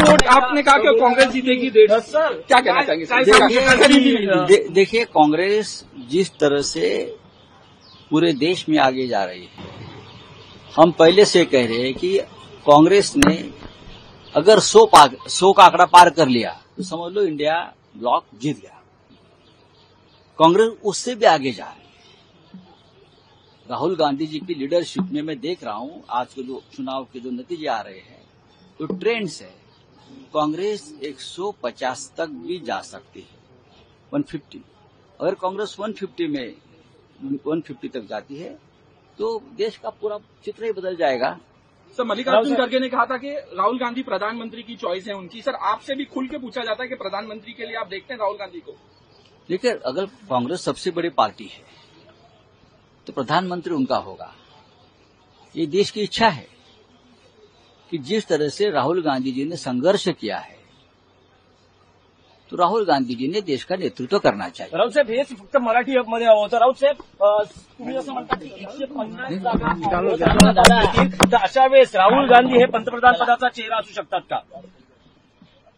Vote आपने कहा कि कांग्रेस जीतेगी 150, क्या कहना चाहेंगे? देखिए, कांग्रेस जिस तरह से पूरे देश में आगे जा रही है, हम पहले से कह रहे हैं कि कांग्रेस ने अगर 100 का आंकड़ा पार कर लिया तो समझ लो इंडिया ब्लॉक जीत गया। कांग्रेस उससे भी आगे जा रही है। राहुल गांधी जी की लीडरशिप में मैं देख रहा हूं आज के जो चुनाव के जो नतीजे आ रहे हैं, तो ट्रेंड्स है, कांग्रेस 150 तक भी जा सकती है, 150। अगर कांग्रेस 150 तक जाती है तो देश का पूरा चित्र ही बदल जाएगा। सर, मल्लिकार्जुन खड़गे ने कहा था कि राहुल गांधी प्रधानमंत्री की चॉइस है उनकी। सर, आपसे भी खुल के पूछा जाता है कि प्रधानमंत्री के लिए आप देखते हैं राहुल गांधी को? देखिए, अगर कांग्रेस सबसे बड़ी पार्टी है तो प्रधानमंत्री उनका होगा। ये देश की इच्छा है कि जिस तरह से राहुल गांधी जी ने संघर्ष किया है, तो राहुल गांधी जी ने देश का नेतृत्व करना चाहिए। राऊत साहेब, हेच फक्त मराठी हबमध्ये हवं होतं. राऊत साहेब, तुम्ही असं म्हणता की 150 जागा येतील, तर अशा वेळेस राहुल गांधी हे पंतप्रधान पदाचा चेहरा असू शकतात का?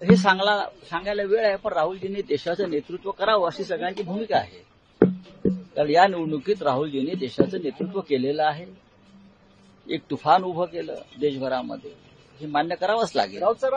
हे सांगायला वेळ आहे, पण राहुलजींनी देशाचं नेतृत्व करावं अशी सगळ्यांची भूमिका आहे. तर या निवडणुकीत राहुलजींनी देशाचं नेतृत्व केलेलं आहे. एक तुफान उभं केलं देशभरामध्ये, हे मान्य करावंच लागेल. राऊत साहेब